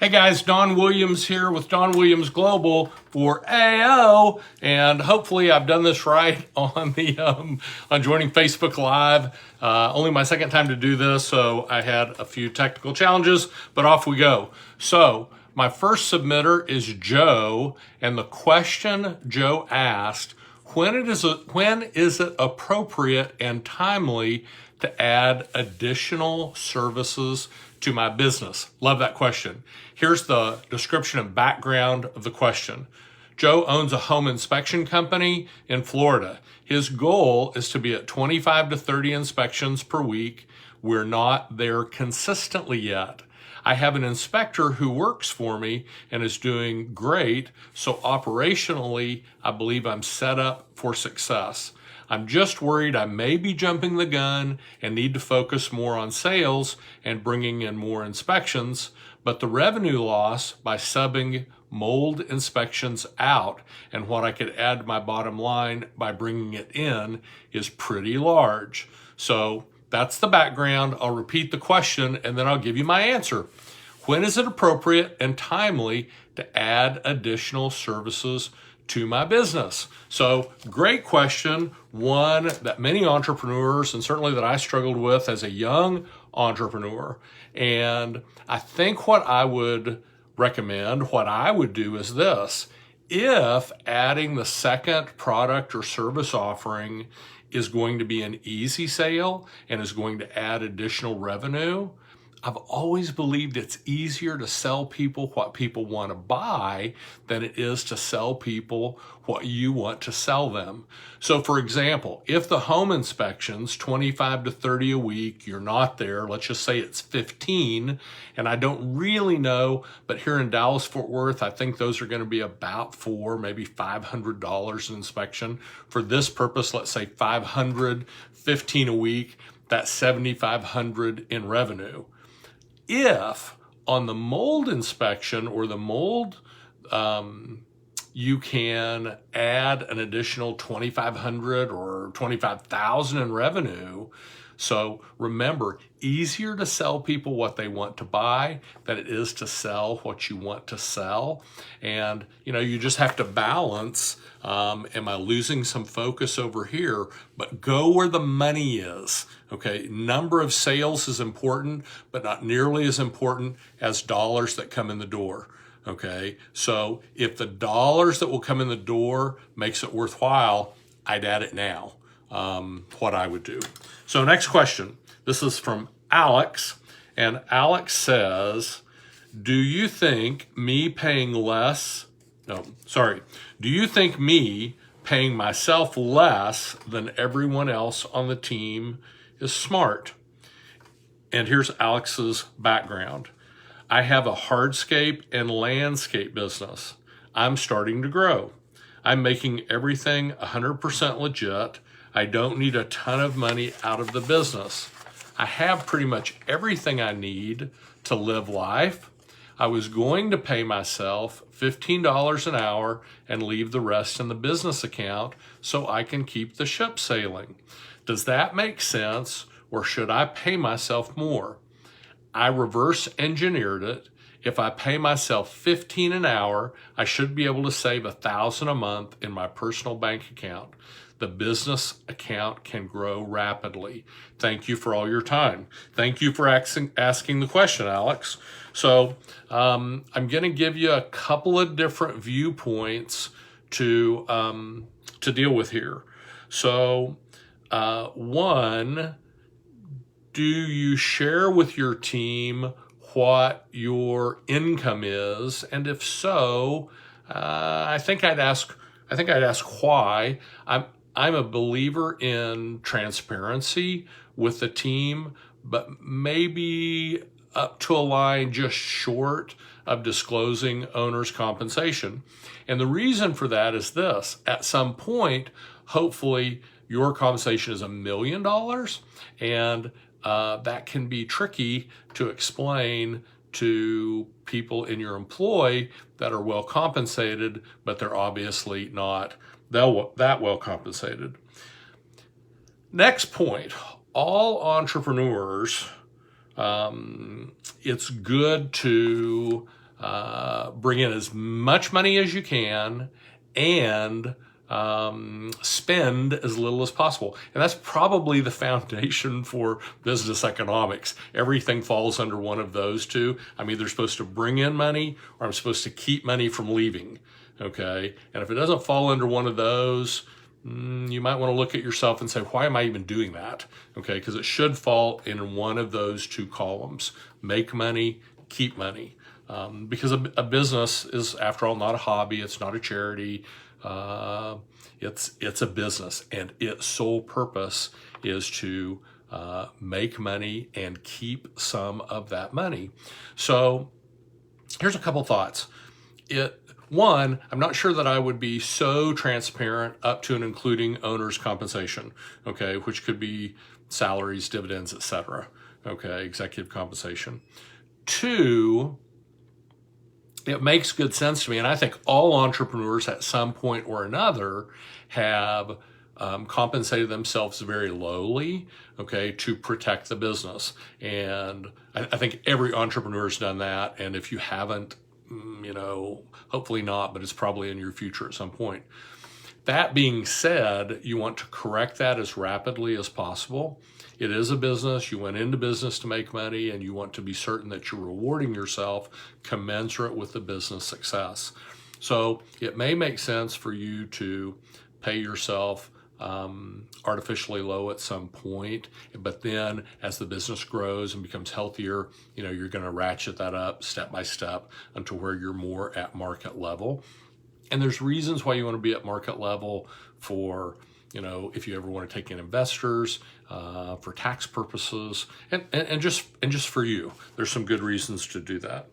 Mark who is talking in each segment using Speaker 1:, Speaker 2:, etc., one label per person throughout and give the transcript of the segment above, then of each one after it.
Speaker 1: Hey guys, Don Williams here with Don Williams Global for AO, and hopefully I've done this right on the on joining Facebook Live. Only my second time to do this, so I had a few technical challenges, but off we go. So my first submitter is Joe, and the question Joe asked: when is it appropriate and timely to add additional services to my business? Love that question. Here's the description and background of the question. Joe owns a home inspection company in Florida. His goal is to be at 25 to 30 inspections per week. We're not there consistently yet. I have an inspector who works for me and is doing great, so operationally, I believe I'm set up for success. I'm just worried I may be jumping the gun and need to focus more on sales and bringing in more inspections, but the revenue loss by subbing mold inspections out and what I could add to my bottom line by bringing it in is pretty large. So that's the background. I'll repeat the question and then I'll give you my answer. When is it appropriate and timely to add additional services to my business? So great question, one that many entrepreneurs, and certainly that I struggled with as a young entrepreneur. And I think what I would recommend, what I would do is this: if adding the second product or service offering is going to be an easy sale and is going to add additional revenue, I've always believed it's easier to sell people what people want to buy than it is to sell people what you want to sell them. So for example, if the home inspections, 25 to 30 a week, you're not there, let's just say it's 15, and I don't really know, but here in Dallas, Fort Worth, I think those are going to be about maybe $500 an inspection. For this purpose, let's say 500, 15 a week, that's 7,500 in revenue. If on the mold inspection or the mold, you can add an additional 2,500 or 25,000 in revenue. So remember, easier to sell people what they want to buy than it is to sell what you want to sell. And you just have to balance, am I losing some focus over here? But go where the money is. Okay, number of sales is important, but not nearly as important as dollars that come in the door. Okay, so if the dollars that will come in the door makes it worthwhile, I'd add it now. What I would do. So next question. This is from Alex, and Alex says, do you think me paying myself less than everyone else on the team is smart? And here's Alex's background. I have a hardscape and landscape business. I'm starting to grow. I'm making everything 100% legit. I don't need a ton of money out of the business. I have pretty much everything I need to live life. I was going to pay myself $15 an hour and leave the rest in the business account so I can keep the ship sailing. Does that make sense, or should I pay myself more? I reverse engineered it. If I pay myself $15 an hour, I should be able to save $1,000 a month in my personal bank account. The business account can grow rapidly. Thank you for all your time. Thank you for asking the question, Alex. So I'm going to give you a couple of different viewpoints to deal with here. So one, do you share with your team what your income is? And if so, I think I'd ask why. I'm a believer in transparency with the team, but maybe up to a line just short of disclosing owner's compensation. And the reason for that is this: at some point, hopefully your compensation is $1 million, and that can be tricky to explain to people in your employ that are well compensated, but they're obviously not that well compensated. Next point, all entrepreneurs, it's good to bring in as much money as you can and spend as little as possible. And that's probably the foundation for business economics. Everything falls under one of those two. I'm either supposed to bring in money or I'm supposed to keep money from leaving. Okay. And if it doesn't fall under one of those, you might want to look at yourself and say, why am I even doing that? Okay. Because it should fall in one of those two columns: make money, keep money. Because a business is, after all, not a hobby. It's not a charity. It's a business, and its sole purpose is to make money and keep some of that money. So here's a couple thoughts. One, I'm not sure that I would be so transparent up to and including owner's compensation, okay, which could be salaries, dividends, etc. Okay, executive compensation. Two, it makes good sense to me, and I think all entrepreneurs at some point or another have compensated themselves very lowly, okay, to protect the business. And I think every entrepreneur has done that, and if you haven't, hopefully not, but it's probably in your future at some point. That being said, you want to correct that as rapidly as possible. It is a business. You went into business to make money, and you want to be certain that you're rewarding yourself commensurate with the business success. So it may make sense for you to pay yourself artificially low at some point, but then as the business grows and becomes healthier, you're going to ratchet that up step by step until where you're more at market level. And there's reasons why you want to be at market level for, if you ever want to take in investors, for tax purposes, and just for you. There's some good reasons to do that.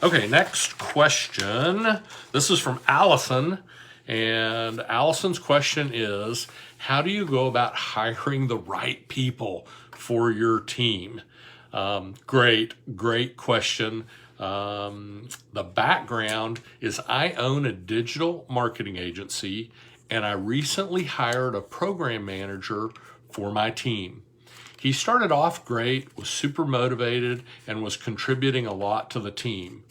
Speaker 1: Okay, next question. This is from Allison. And Allison's question is, how do you go about hiring the right people for your team? Great question. The background is I own a digital marketing agency, and I recently hired a program manager for my team. He started off great, was super motivated, and was contributing a lot to the team.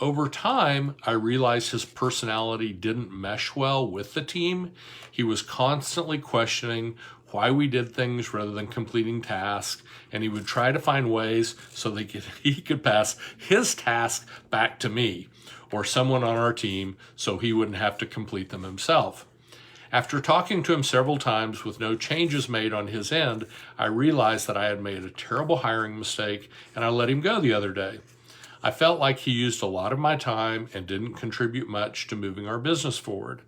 Speaker 1: Over time, I realized his personality didn't mesh well with the team. He was constantly questioning why we did things rather than completing tasks, and he would try to find ways so that he could pass his task back to me or someone on our team so he wouldn't have to complete them himself. After talking to him several times with no changes made on his end, I realized that I had made a terrible hiring mistake, and I let him go the other day. I felt like he used a lot of my time and didn't contribute much to moving our business forward.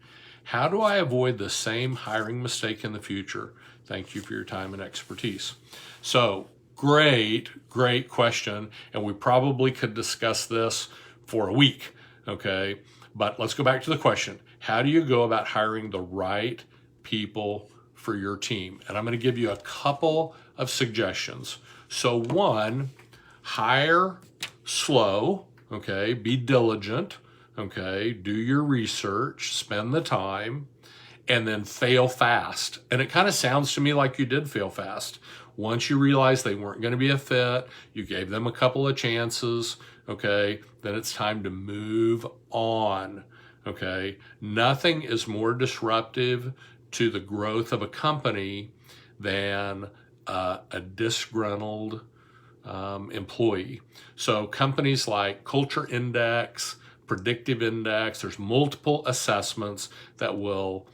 Speaker 1: How do I avoid the same hiring mistake in the future? Thank you for your time and expertise. So, great question, and we probably could discuss this for a week, okay? But let's go back to the question. How do you go about hiring the right people for your team? And I'm going to give you a couple of suggestions. So one, hire slow, okay? Be diligent, okay? Do your research, spend the time, and then fail fast. And it kind of sounds to me like you did fail fast. Once you realized they weren't going to be a fit, you gave them a couple of chances, okay? Then it's time to move on, okay? Nothing is more disruptive to the growth of a company than a disgruntled employee. So companies like Culture Index, Predictive Index, there's multiple assessments that will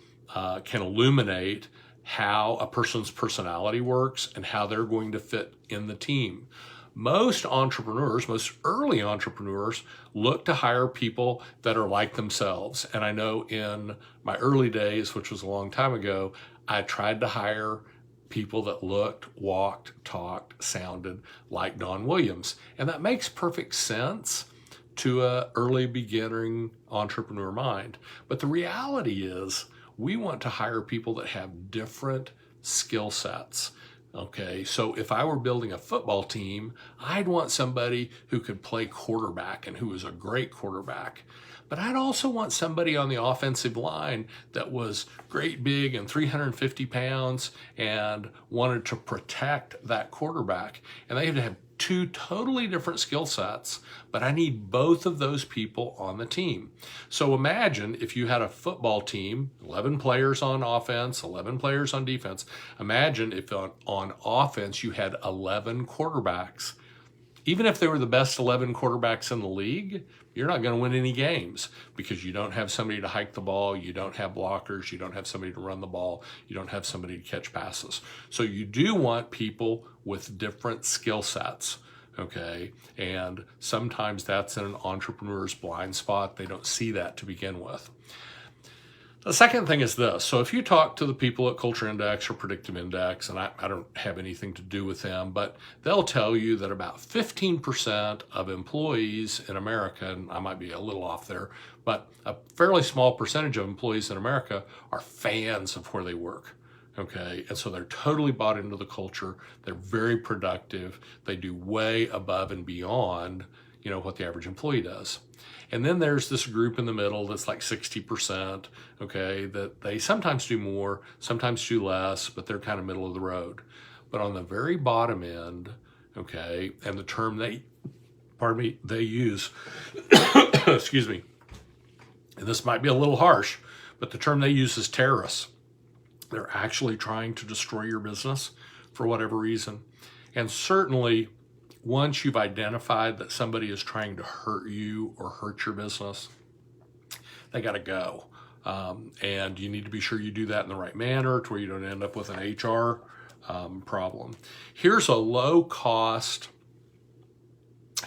Speaker 1: can illuminate how a person's personality works and how they're going to fit in the team. Most entrepreneurs, most early entrepreneurs, look to hire people that are like themselves. And I know in my early days, which was a long time ago, I tried to hire people that looked, walked, talked, sounded like Don Williams. And that makes perfect sense to an early beginning entrepreneur mind. But the reality is we want to hire people that have different skill sets. Okay, so if I were building a football team, I'd want somebody who could play quarterback and who was a great quarterback. But I'd also want somebody on the offensive line that was great big and 350 pounds and wanted to protect that quarterback. And they had to have two totally different skill sets, but I need both of those people on the team. So imagine if you had a football team, 11 players on offense, 11 players on defense. Imagine if on offense you had 11 quarterbacks. Even if they were the best 11 quarterbacks in the league, you're not going to win any games because you don't have somebody to hike the ball, you don't have blockers, you don't have somebody to run the ball, you don't have somebody to catch passes. So you do want people with different skill sets, okay? And sometimes that's in an entrepreneur's blind spot. They don't see that to begin with. The second thing is this. So if you talk to the people at Culture Index or Predictive Index, and I don't have anything to do with them, but they'll tell you that about 15% of employees in America, and I might be a little off there, but a fairly small percentage of employees in America are fans of where they work. Okay, and so they're totally bought into the culture. They're very productive. They do way above and beyond, what the average employee does. And then there's this group in the middle that's like 60%, okay, that they sometimes do more, sometimes do less, but they're kind of middle of the road. But on the very bottom end, okay, and the term they use, excuse me, and this might be a little harsh, but the term they use is terrorists. They're actually trying to destroy your business for whatever reason. And certainly, once you've identified that somebody is trying to hurt you or hurt your business, they got to go. And you need to be sure you do that in the right manner to where you don't end up with an HR problem. Here's a low-cost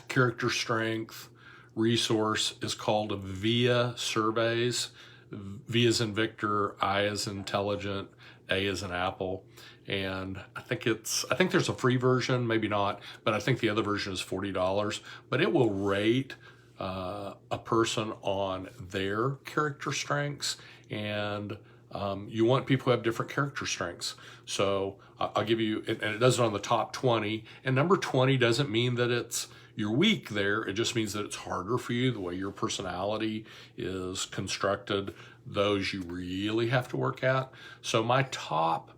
Speaker 1: character strength resource. Is called VIA surveys. V as in Victor, I as intelligent, A as in Apple. And I think there's a free version, maybe not, but I think the other version is $40. But it will rate a person on their character strengths, and you want people who have different character strengths. So I'll give you, and it does it on the top 20. And number 20 doesn't mean that you're weak there. It just means that it's harder for you, the way your personality is constructed. Those you really have to work at. So my top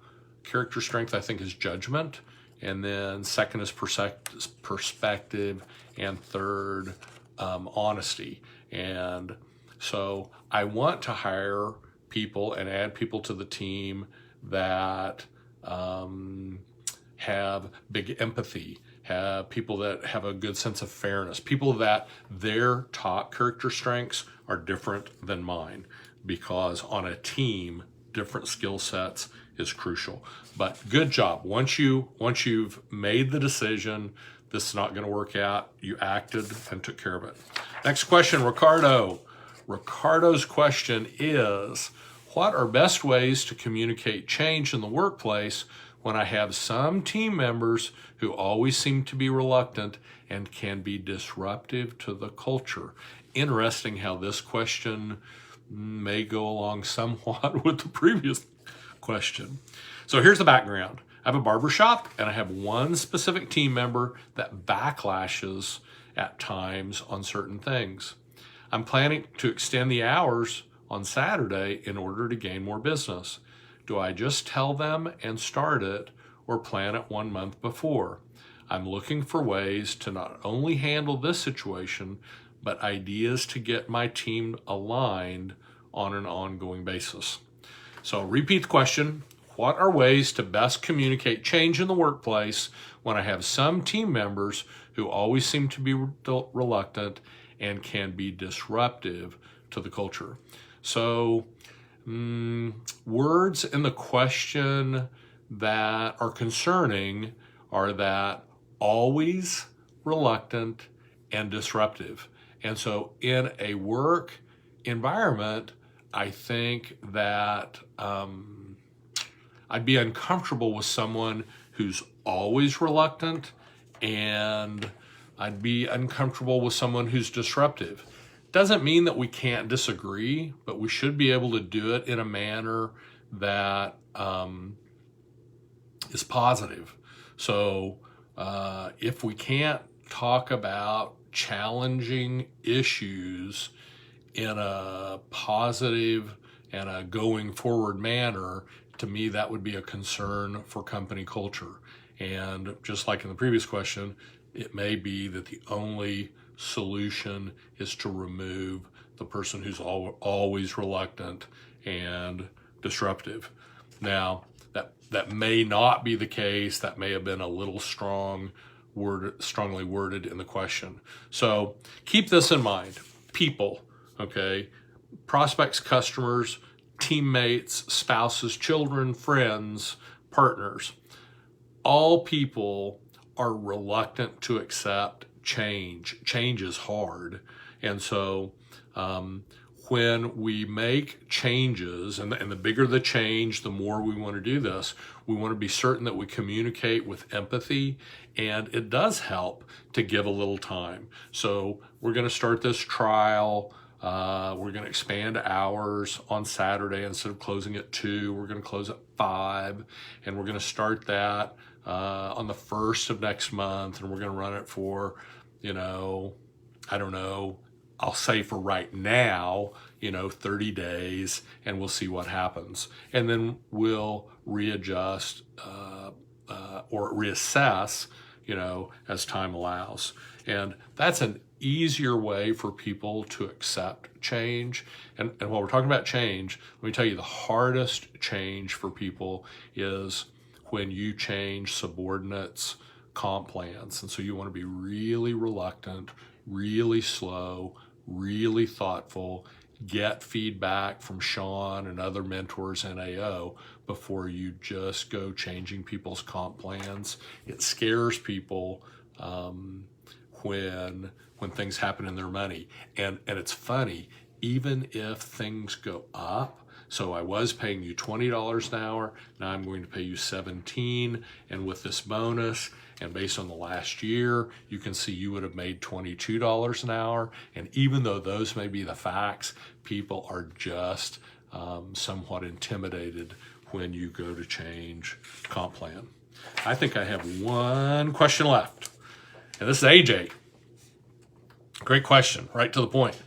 Speaker 1: character strength, I think, is judgment, and then second is perspective, and third, honesty. And so I want to hire people and add people to the team that have big empathy, have people that have a good sense of fairness, people that their top character strengths are different than mine, because on a team, different skill sets is crucial. But good job. Once you've made the decision, this is not going to work out, you acted and took care of it. Next question, Ricardo. Ricardo's question is, what are best ways to communicate change in the workplace when I have some team members who always seem to be reluctant and can be disruptive to the culture? Interesting how this question may go along somewhat with the previous question. So here's the background. I have a barbershop, and I have one specific team member that backlashes at times on certain things. I'm planning to extend the hours on Saturday in order to gain more business. Do I just tell them and start it, or plan it 1 month before? I'm looking for ways to not only handle this situation, but ideas to get my team aligned on an ongoing basis. So repeat the question. What are ways to best communicate change in the workplace when I have some team members who always seem to be reluctant and can be disruptive to the culture? So words in the question that are concerning are that always, reluctant, and disruptive. And so in a work environment, I think that I'd be uncomfortable with someone who's always reluctant, and I'd be uncomfortable with someone who's disruptive. Doesn't mean that we can't disagree, but we should be able to do it in a manner that is positive. So if we can't talk about challenging issues in a positive and a going forward manner, to me, that would be a concern for company culture. And just like in the previous question, it may be that the only solution is to remove the person who's always reluctant and disruptive. Now, that may not be the case. That may have been a little strongly worded in the question. So keep this in mind. People, okay? Prospects, customers, teammates, spouses, children, friends, partners. All people are reluctant to accept change. Change is hard. And so when we make changes, and the bigger the change, the more we want to do this, we want to be certain that we communicate with empathy, and it does help to give a little time. So we're going to start this trial. We're going to expand hours on Saturday. Instead of closing at 2, we're going to close at 5, and we're going to start that on the 1st of next month, and we're going to run it for, I don't know, I'll say for right now, 30 days, and we'll see what happens. And then we'll readjust or reassess, as time allows. And that's an easier way for people to accept change. And while we're talking about change, let me tell you, the hardest change for people is when you change subordinates' comp plans. And so you want to be really reluctant, really slow, really thoughtful, get feedback from Sean and other mentors in AO before you just go changing people's comp plans. It scares people when things happen in their money. And it's funny, even if things go up, so I was paying you $20 an hour, now I'm going to pay you $17, and with this bonus, and based on the last year, you can see you would have made $22 an hour. And even though those may be the facts, people are just somewhat intimidated when you go to change comp plan. I think I have one question left. And this is AJ. Great question, right to the point.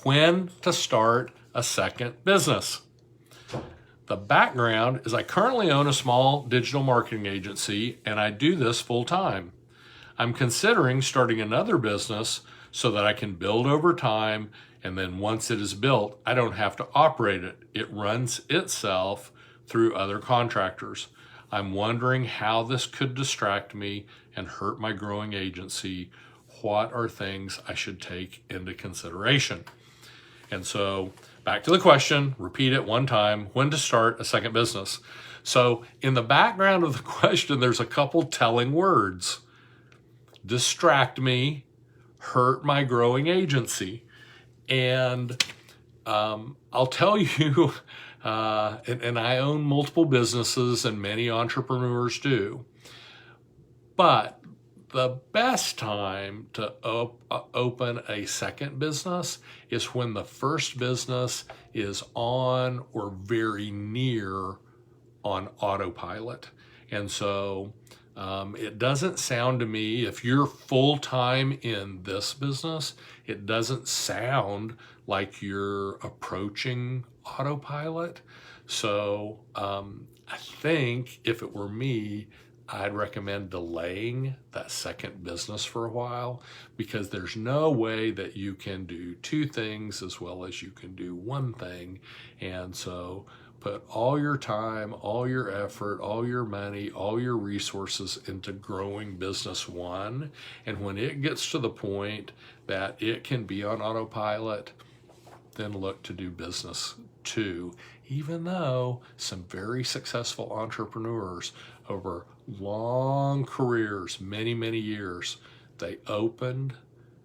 Speaker 1: When to start a second business? The background is I currently own a small digital marketing agency, and I do this full time. I'm considering starting another business so that I can build over time, and then once it is built, I don't have to operate it. It runs itself through other contractors. I'm wondering how this could distract me and hurt my growing agency. What are things I should take into consideration? And so back to the question, repeat it one time, when to start a second business. So in the background of the question, there's a couple telling words. Distract me, hurt my growing agency. And I'll tell you, and I own multiple businesses, and many entrepreneurs do, but the best time to open a second business is when the first business is on or very near on autopilot. And so it doesn't sound to me, if you're full-time in this business, it doesn't sound like you're approaching autopilot. So I think if it were me, I'd recommend delaying that second business for a while, because there's no way that you can do two things as well as you can do one thing. And so put all your time, all your effort, all your money, all your resources into growing business one. And when it gets to the point that it can be on autopilot, then look to do business two, even though some very successful entrepreneurs over long careers, many, many years, they opened,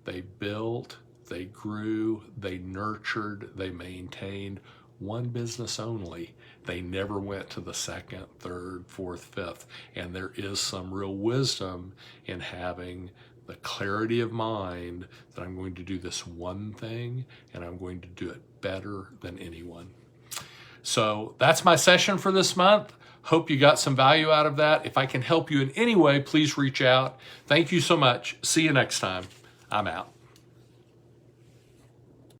Speaker 1: they built, they grew, they nurtured, they maintained one business only. They never went to the second, third, fourth, fifth. And there is some real wisdom in having the clarity of mind that I'm going to do this one thing and I'm going to do it better than anyone. So that's my session for this month. Hope you got some value out of that. If I can help you in any way, please reach out. Thank you so much. See you next time. I'm out.